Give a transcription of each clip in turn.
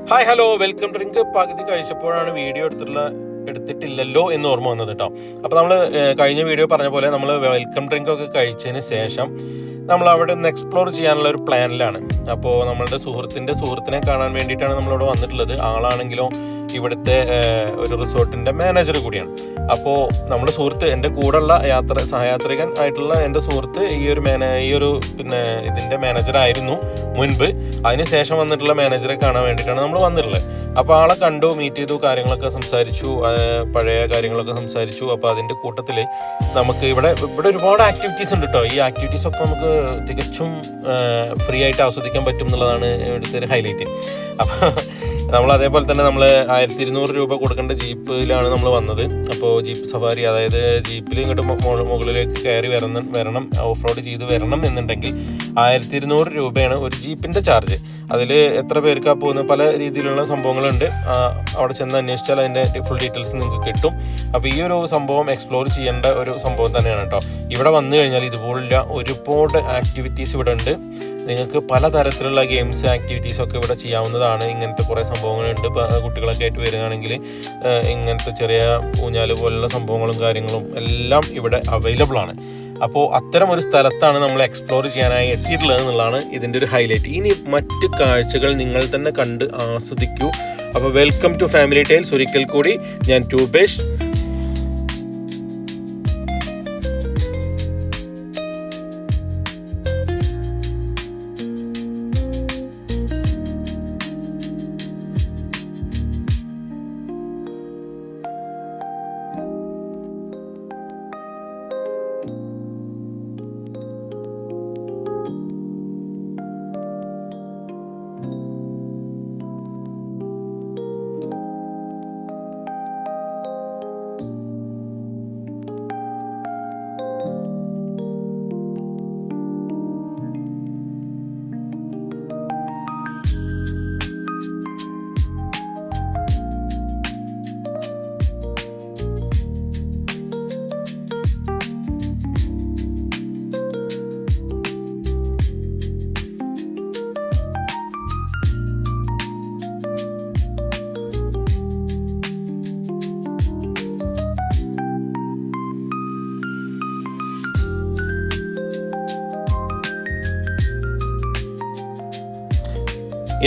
Hi hello welcome drink. പകുതി കഴിച്ചപ്പോഴാണ് video എടുത്തിട്ടില്ലല്ലോ എന്ന് ഓർമ്മ വന്നത് കേട്ടോ. അപ്പോൾ നമ്മൾ കഴിഞ്ഞ വീഡിയോ പറഞ്ഞ പോലെ നമ്മൾ വെൽക്കം ഡ്രിങ്ക് ഒക്കെ കഴിച്ചതിന് ശേഷം നമ്മൾ അവിടെ നിന്ന് എക്സ്പ്ലോർ ചെയ്യാനുള്ള ഒരു പ്ലാനിലാണ്. അപ്പോൾ നമ്മളുടെ സുഹൃത്തിനെ കാണാൻ വേണ്ടിയിട്ടാണ് നമ്മളിവിടെ വന്നിട്ടുള്ളത്. ആളാണെങ്കിലോ ഇവിടുത്തെ ഒരു റിസോർട്ടിൻ്റെ മാനേജർ കൂടിയാണ്. അപ്പോൾ നമ്മുടെ സുഹൃത്ത്, എൻ്റെ കൂടെയുള്ള സഹയാത്രികൻ ആയിട്ടുള്ള എൻ്റെ സുഹൃത്ത് ഈ ഒരു ഇതിൻ്റെ മാനേജറായിരുന്നു മുൻപ്. അതിനുശേഷം വന്നിട്ടുള്ള മാനേജറെ കാണാൻ വേണ്ടിയിട്ടാണ് നമ്മൾ വന്നിട്ടുള്ളത്. അപ്പോൾ ആളെ കണ്ടു, മീറ്റ് ചെയ്തു, കാര്യങ്ങളൊക്കെ സംസാരിച്ചു, പഴയ കാര്യങ്ങളൊക്കെ സംസാരിച്ചു. അപ്പോൾ അതിൻ്റെ കൂട്ടത്തിൽ നമുക്ക് ഇവിടെ ഒരുപാട് ആക്ടിവിറ്റീസ് ഉണ്ട് കേട്ടോ. ഈ ആക്ടിവിറ്റീസൊക്കെ നമുക്ക് തികച്ചും ഫ്രീ ആയിട്ട് ആസ്വദിക്കാൻ പറ്റും എന്നുള്ളതാണ് ഇവിടുത്തെ ഒരു ഹൈലൈറ്റ്. അപ്പോൾ നമ്മൾ അതേപോലെ തന്നെ നമ്മൾ 1200 രൂപ കൊടുക്കേണ്ട ജീപ്പിലാണ് നമ്മൾ വന്നത്. അപ്പോൾ ജീപ്പ് സഫാരി, അതായത് ജീപ്പിൽ ഇങ്ങോട്ട് മുകളിലേക്ക് കയറി വരണം, ഓഫ് റോഡ് ചെയ്ത് വരണം എന്നുണ്ടെങ്കിൽ 1200 രൂപയാണ് ഒരു ജീപ്പിൻ്റെ ചാർജ്. അതിൽ എത്ര പേർക്കാണ് പോകുന്നത്, പല രീതിയിലുള്ള സംഭവങ്ങളുണ്ട്. അവിടെ ചെന്ന് അന്വേഷിച്ചാൽ അതിൻ്റെ ഫുൾ ഡീറ്റെയിൽസ് നിങ്ങൾക്ക് കിട്ടും. അപ്പോൾ ഈ ഒരു സംഭവം എക്സ്പ്ലോർ ചെയ്യേണ്ട ഒരു സംഭവം തന്നെയാണ് കേട്ടോ. ഇവിടെ വന്നു കഴിഞ്ഞാൽ ഇതുപോലുള്ള ഒരുപാട് ആക്ടിവിറ്റീസ് ഇവിടെ ഉണ്ട്. നിങ്ങൾക്ക് പലതരത്തിലുള്ള ഗെയിംസ് ആക്ടിവിറ്റീസൊക്കെ ഇവിടെ ചെയ്യാവുന്നതാണ്. ഇങ്ങനത്തെ കുറേ സംഭവങ്ങളുണ്ട്. കുട്ടികളൊക്കെ ആയിട്ട് വരികയാണെങ്കിൽ ഇങ്ങനത്തെ ചെറിയ ഊഞ്ഞാല് പോലുള്ള സംഭവങ്ങളും കാര്യങ്ങളും എല്ലാം ഇവിടെ അവൈലബിൾ ആണ്. അപ്പോൾ അത്തരം ഒരു സ്ഥലത്താണ് നമ്മൾ എക്സ്പ്ലോർ ചെയ്യാനായി എത്തിയിട്ടുള്ളത് എന്നുള്ളതാണ് ഇതിൻ്റെ ഒരു ഹൈലൈറ്റ്. ഇനി മറ്റ് കാഴ്ചകൾ നിങ്ങൾ തന്നെ കണ്ട് ആസ്വദിക്കൂ. അപ്പോൾ വെൽക്കം ടു ഫാമിലി ടൈൽസ്. ഒരിക്കൽ കൂടി ഞാൻ ടൂപേഷ്.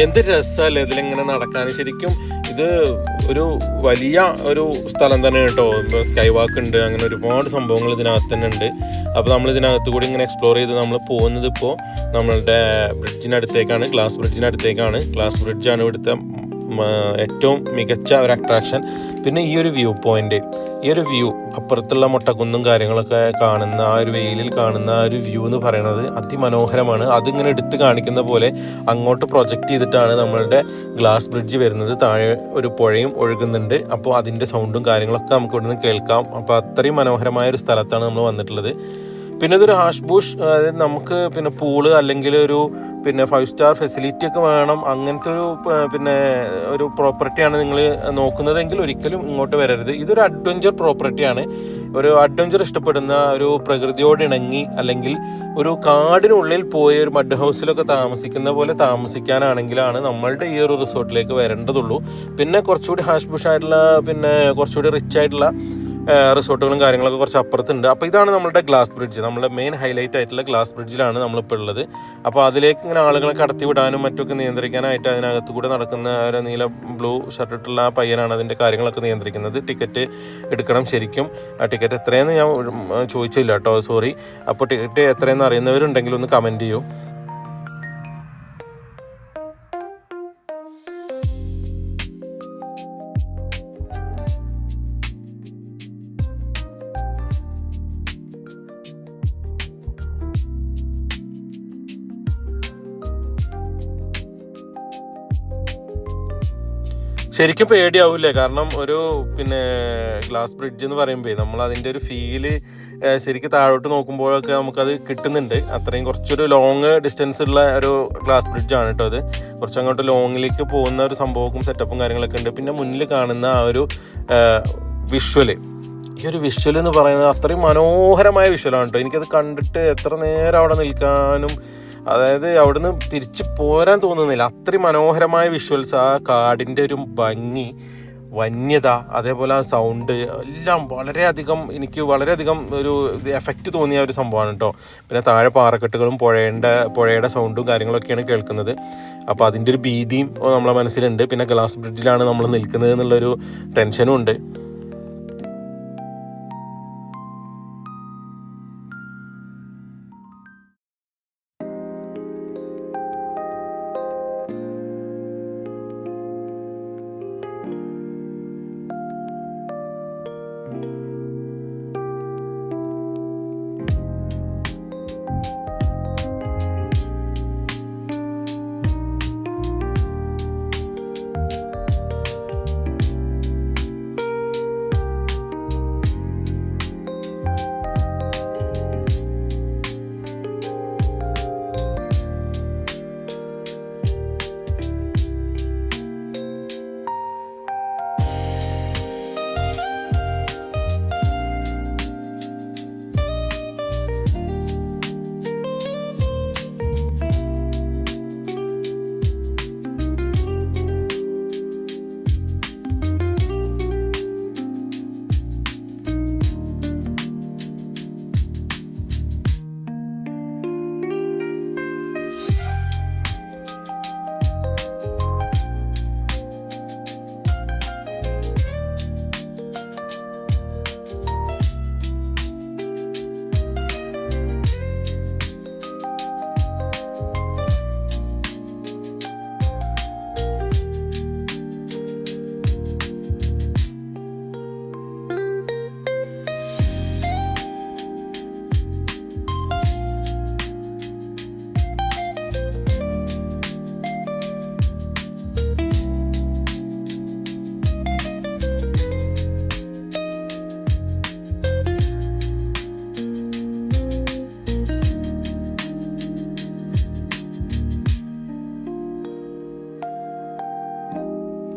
എന്ത് രസമല്ലേ ഇതിലിങ്ങനെ നടക്കാൻ. ശരിക്കും ഇത് ഒരു വലിയ ഒരു സ്ഥലം തന്നെ കേട്ടോ. സ്കൈ വാക്ക് ഉണ്ട്, അങ്ങനെ ഒരുപാട് സംഭവങ്ങൾ ഇതിനകത്ത് തന്നെ ഉണ്ട്. അപ്പോൾ നമ്മൾ ഇതിനകത്ത് കൂടി ഇങ്ങനെ എക്സ്പ്ലോർ ചെയ്ത് നമ്മൾ പോകുന്നത് ഇപ്പോൾ നമ്മളുടെ ബ്രിഡ്ജിനടുത്തേക്കാണ്, ഗ്ലാസ് ബ്രിഡ്ജിനടുത്തേക്കാണ്. ഗ്ലാസ് ബ്രിഡ്ജാണ് ഇവിടുത്തെ ഏറ്റവും മികച്ച ഒരു അട്രാക്ഷൻ. പിന്നെ ഈ ഒരു വ്യൂ പോയിന്റ്, ഈ ഒരു വ്യൂ, അപ്പുറത്തുള്ള മൊട്ടക്കുന്നും കാര്യങ്ങളൊക്കെ കാണുന്ന ആ ഒരു വെയിലിൽ കാണുന്ന ആ ഒരു വ്യൂ എന്ന് പറയുന്നത് അതിമനോഹരമാണ്. അതിങ്ങനെ എടുത്ത് കാണിക്കുന്ന പോലെ അങ്ങോട്ട് പ്രൊജക്റ്റ് ചെയ്തിട്ടാണ് നമ്മളുടെ ഗ്ലാസ് ബ്രിഡ്ജ് വരുന്നത്. താഴെ ഒരു പുഴയും ഒഴുകുന്നുണ്ട്. അപ്പോൾ അതിൻ്റെ സൗണ്ടും കാര്യങ്ങളൊക്കെ നമുക്ക് ഇവിടുന്ന് കേൾക്കാം. അപ്പോൾ അത്രയും മനോഹരമായ ഒരു സ്ഥലത്താണ് നമ്മൾ വന്നിട്ടുള്ളത്. പിന്നെ ഇതൊരു ഹാഷ് ബൂഷ്, അതായത് നമുക്ക് പിന്നെ പൂള് അല്ലെങ്കിൽ ഒരു 5 സ്റ്റാർ ഫെസിലിറ്റി ഒക്കെ വേണം, അങ്ങനത്തെ ഒരു പ്രോപ്പർട്ടിയാണ് നിങ്ങൾ നോക്കുന്നതെങ്കിൽ ഒരിക്കലും ഇങ്ങോട്ട് വരരുത്. ഇതൊരു അഡ്വഞ്ചർ പ്രോപ്പർട്ടിയാണ്. ഒരു അഡ്വഞ്ചർ ഇഷ്ടപ്പെടുന്ന, ഒരു പ്രകൃതിയോട് ഇണങ്ങി അല്ലെങ്കിൽ ഒരു കാടിനുള്ളിൽ പോയി ഒരു മഡ് ഹൗസിലൊക്കെ താമസിക്കുന്ന പോലെ താമസിക്കാനാണെങ്കിലാണ് നമ്മളുടെ ഈ ഒരു റിസോർട്ടിലേക്ക് വരേണ്ടതുള്ളൂ. പിന്നെ കുറച്ചുകൂടി ഹാഷ് ബുഷ് ആയിട്ടുള്ള, കുറച്ചുകൂടി റിച്ച് ആയിട്ടുള്ള റിസോർട്ടുകളും കാര്യങ്ങളൊക്കെ കുറച്ച് അപ്പുറത്തുണ്ട്. അപ്പോൾ ഇതാണ് നമ്മുടെ ഗ്ലാസ് ബ്രിഡ്ജ്. നമ്മുടെ മെയിൻ ഹൈലൈറ്റ് ആയിട്ടുള്ള ഗ്ലാസ് ബ്രിഡ്ജിലാണ് നമ്മളിപ്പോൾ ഉള്ളത്. അപ്പോൾ അതിലേക്ക് ഇങ്ങനെ ആളുകളെ കടത്തി വിടാനും മറ്റൊക്കെ നിയന്ത്രിക്കാനായിട്ട് അതിനകത്ത് കൂടെ നടക്കുന്ന ഒരു നീല ബ്ലൂ ഷർട്ടിട്ടുള്ള ആ പയ്യനാണ് അതിൻ്റെ കാര്യങ്ങളൊക്കെ നിയന്ത്രിക്കുന്നത്. ടിക്കറ്റ് എടുക്കണം ശരിക്കും. ആ ടിക്കറ്റ് എത്രയെന്ന് ഞാൻ ചോദിച്ചില്ല കേട്ടോ, സോറി. അപ്പോൾ ടിക്കറ്റ് എത്രയെന്ന് അറിയുന്നവരുണ്ടെങ്കിൽ ഒന്ന് കമൻറ്റ് ചെയ്യൂ. ശരിക്കും പേടിയാവില്ലേ? കാരണം ഒരു ഗ്ലാസ് ബ്രിഡ്ജ് എന്ന് പറയുമ്പോൾ നമ്മൾ അതിൻ്റെ ഒരു ഫീല് ശരിക്കും താഴോട്ട് നോക്കുമ്പോഴൊക്കെ നമുക്കത് കിട്ടുന്നുണ്ട്. അത്രയും കുറച്ചൊരു ലോങ് ഡിസ്റ്റൻസ് ഉള്ള ഒരു ഗ്ലാസ് ബ്രിഡ്ജാണ് കേട്ടോ അത്. കുറച്ചങ്ങോട്ട് ലോങ്ങിലേക്ക് പോകുന്ന ഒരു സംഭവവും സെറ്റപ്പും കാര്യങ്ങളൊക്കെ ഉണ്ട്. പിന്നെ മുന്നിൽ കാണുന്ന ആ ഒരു വിഷ്വല്, ഈ ഒരു വിഷ്വൽ എന്ന് പറയുന്നത് അത്രയും മനോഹരമായ വിഷ്വലാണ് കേട്ടോ. എനിക്കത് കണ്ടിട്ട് എത്ര നേരം അവിടെ നിൽക്കാനും അതായത് അവിടുന്ന് തിരിച്ച് പോരാൻ തോന്നുന്നില്ല, അത്രയും മനോഹരമായ വിഷ്വൽസ്, ആ കാടിൻ്റെ ഒരു ഭംഗി, വന്യത, അതേപോലെ ആ സൗണ്ട് എല്ലാം എനിക്ക് വളരെയധികം ഒരു എഫക്റ്റ് തോന്നിയ ഒരു സംഭവമാണ് കേട്ടോ. പിന്നെ താഴെ പാറക്കെട്ടുകളും പുഴയുടെ സൗണ്ടും കാര്യങ്ങളൊക്കെയാണ് കേൾക്കുന്നത്. അപ്പോൾ അതിൻ്റെ ഒരു ഭീതിയും നമ്മളെ മനസ്സിലുണ്ട്. പിന്നെ ഗ്ലാസ് ബ്രിഡ്ജിലാണ് നമ്മൾ നിൽക്കുന്നത് എന്നുള്ളൊരു ടെൻഷനും ഉണ്ട്.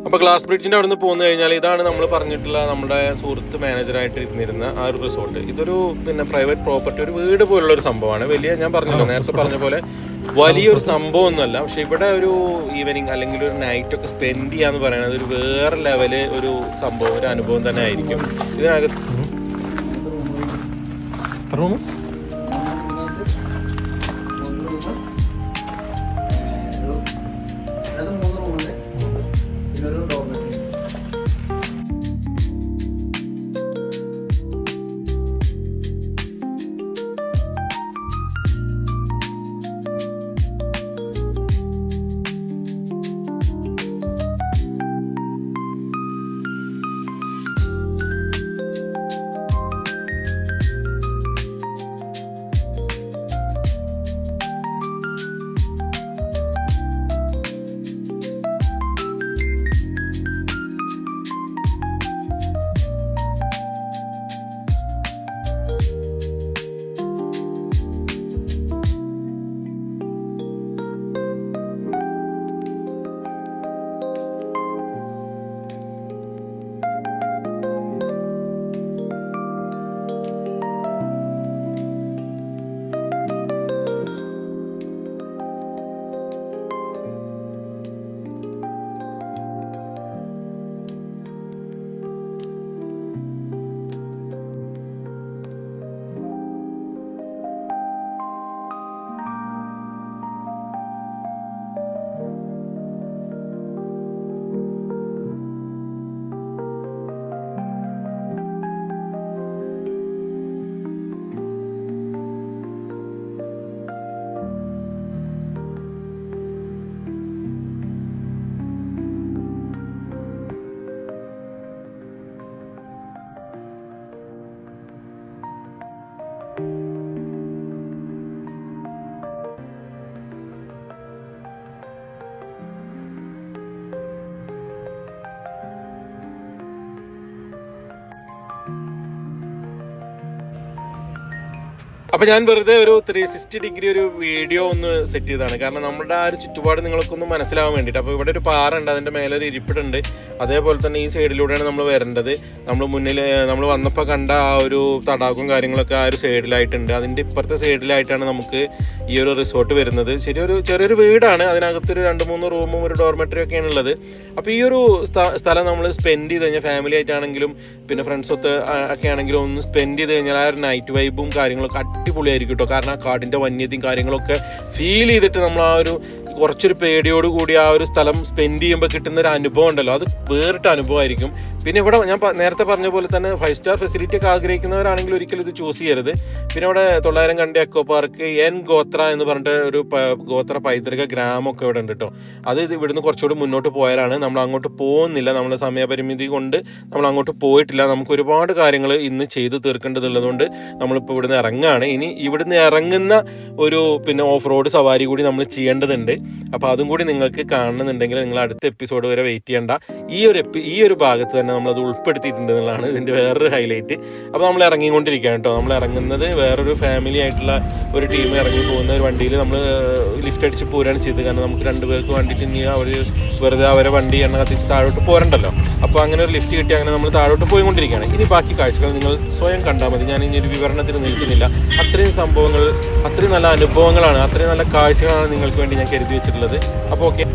അപ്പോൾ ഗ്ലാസ് ബ്രിഡ്ജിൻ്റെ അവിടെ നിന്ന് പോന്നു കഴിഞ്ഞാൽ ഇതാണ് നമ്മൾ പറഞ്ഞിട്ടുള്ള നമ്മുടെ സുഹൃത്ത് മാനേജറായിട്ട് ഇരുന്നിരുന്ന ആ ഒരു റിസോർട്ട്. ഇതൊരു പ്രൈവറ്റ് പ്രോപ്പർട്ടി, ഒരു വീട് പോലുള്ള ഒരു സംഭവമാണ്. ഞാൻ പറഞ്ഞല്ലോ, നേരത്തെ പറഞ്ഞ പോലെ വലിയൊരു സംഭവം ഒന്നുമല്ല. പക്ഷെ ഇവിടെ ഒരു ഈവനിങ് അല്ലെങ്കിൽ ഒരു നൈറ്റ് ഒക്കെ സ്പെൻഡ് ചെയ്യാന്ന് പറയുന്നത് ഒരു വേറെ ലെവല് ഒരു സംഭവം, ഒരു അനുഭവം തന്നെ ആയിരിക്കും. ഇതിനകത്ത് അപ്പോൾ ഞാൻ വെറുതെ ഒരു 360 ഡിഗ്രി ഒരു വീഡിയോ ഒന്ന് സെറ്റ് ചെയ്തതാണ്. കാരണം നമ്മുടെ ആ ഒരു ചുറ്റുപാട് നിങ്ങൾക്കൊന്ന് മനസ്സിലാവാൻ വേണ്ടിയിട്ട്. അപ്പോൾ ഇവിടെ ഒരു പാറ ഉണ്ട്, അതിൻ്റെ മേലെ ഒരു ഇരിപ്പിടുണ്ട്. അതേപോലെ തന്നെ ഈ സൈഡിലൂടെയാണ് നമ്മൾ വരേണ്ടത്. നമ്മൾ മുന്നിൽ നമ്മൾ വന്നപ്പോൾ കണ്ട ആ ഒരു തടാകവും കാര്യങ്ങളൊക്കെ ആ ഒരു സൈഡിലായിട്ടുണ്ട്. അതിൻ്റെ ഇപ്പുറത്തെ സൈഡിലായിട്ടാണ് നമുക്ക് ഈ ഒരു റിസോർട്ട് വരുന്നത്. ചെറിയൊരു വീടാണ്, അതിനകത്തൊരു 2-3 റൂമും ഒരു ഡോർമെറ്ററി ഒക്കെയാണ് ഉള്ളത്. അപ്പോൾ ഈ ഒരു സ്ഥലം നമ്മൾ സ്പെൻഡ് ചെയ്ത് കഴിഞ്ഞാൽ ഫാമിലി ആയിട്ടാണെങ്കിലും പിന്നെ ഫ്രണ്ട്സൊത്ത് ഒക്കെ ആണെങ്കിലും ഒന്ന് സ്പെൻഡ് ചെയ്ത് കഴിഞ്ഞാൽ ആ ഒരു നൈറ്റ് വൈബും കാര്യങ്ങളൊക്കെ അടിപൊളിയായിരിക്കും കേട്ടോ. കാരണം ആ കാടിൻ്റെ വന്യതയും കാര്യങ്ങളൊക്കെ ഫീൽ ചെയ്തിട്ട് നമ്മൾ ആ ഒരു കുറച്ചൊരു പേടിയോട് കൂടി ആ ഒരു സ്ഥലം സ്പെൻഡ് ചെയ്യുമ്പോൾ കിട്ടുന്ന ഒരു അനുഭവം ഉണ്ടല്ലോ, അത് വേറിട്ട അനുഭവമായിരിക്കും. പിന്നെ ഇവിടെ ഞാൻ നേരത്തെ പറഞ്ഞ പോലെ തന്നെ 5 സ്റ്റാർ ഫെസിലിറ്റി ഒക്കെ ആഗ്രഹിക്കുന്നവരാണെങ്കിൽ ഒരിക്കലും ഇത് ചൂസ് ചെയ്യരുത്. പിന്നെ ഇവിടെ 900 കണ്ടി എക്കോ പാർക്ക്, എൻ ഗോത്ര എന്ന് പറഞ്ഞിട്ട് ഒരു ഗോത്ര പൈതൃക ഗ്രാമമൊക്കെ ഇവിടെ ഉണ്ട് കേട്ടോ. അത് ഇവിടുന്ന് കുറച്ചുകൂടി മുന്നോട്ട് പോയാലാണ്. നമ്മൾ അങ്ങോട്ട് പോകുന്നില്ല, നമ്മുടെ സമയപരിമിതി കൊണ്ട് നമ്മൾ അങ്ങോട്ട് പോയിട്ടില്ല. നമുക്ക് ഒരുപാട് കാര്യങ്ങൾ ഇന്ന് ചെയ്ത് തീർക്കേണ്ടതുള്ളതുകൊണ്ട് നമ്മളിപ്പോൾ ഇവിടുന്ന് ഇറങ്ങുകയാണ്. ഇനി ഇവിടുന്ന് ഇറങ്ങുന്ന ഒരു പിന്നെ ഓഫ് റോഡ് സവാരി കൂടി നമ്മൾ ചെയ്യേണ്ടതുണ്ട്. അപ്പോൾ അതും കൂടി നിങ്ങൾക്ക് കാണുന്നുണ്ടെങ്കിൽ നിങ്ങൾ അടുത്ത എപ്പിസോഡ് വരെ വെയിറ്റ് ചെയ്യേണ്ട. ഈ ഒരു ഭാഗത്ത് തന്നെ നമ്മളത് ഉൾപ്പെടുത്തിയിട്ടുണ്ട് എന്നുള്ളതാണ് ഇതിൻ്റെ വേറൊരു ഹൈലൈറ്റ്. അപ്പോൾ നമ്മൾ ഇറങ്ങിക്കൊണ്ടിരിക്കുകയാണ് കേട്ടോ. നമ്മൾ ഇറങ്ങുന്നത് വേറൊരു ഫാമിലി ആയിട്ടുള്ള ഒരു ടീം ഇറങ്ങി പോകുന്ന ഒരു വണ്ടിയിൽ നമ്മൾ ലിഫ്റ്റ് അടിച്ച് പോരാണ് ചെയ്തത്. കാരണം നമുക്ക് 2 പേർക്ക് വേണ്ടിയിട്ട് ഇനി അവർ വെറുതെ അവരെ വണ്ടി എണ്ണ കത്തിച്ച് താഴോട്ട് പോരണ്ടല്ലോ. അപ്പോൾ അങ്ങനെ ഒരു ലിഫ്റ്റ് കിട്ടി അങ്ങനെ നമ്മൾ താഴോട്ട് പോയിക്കൊണ്ടിരിക്കുകയാണ്. ഇനി ബാക്കി കാഴ്ചകൾ നിങ്ങൾ സ്വയം കണ്ടാൽ മതി. ഞാൻ ഇനി ഒരു വിവരണത്തിന് നിൽക്കുന്നില്ല. അത്രയും സംഭവങ്ങൾ, അത്രയും നല്ല അനുഭവങ്ങളാണ്, അത്രയും നല്ല കാഴ്ചകളാണ് നിങ്ങൾക്ക് വേണ്ടി ഞാൻ കരുതി വെച്ചിട്ടുള്ളത്. അപ്പോൾ ഓക്കെ.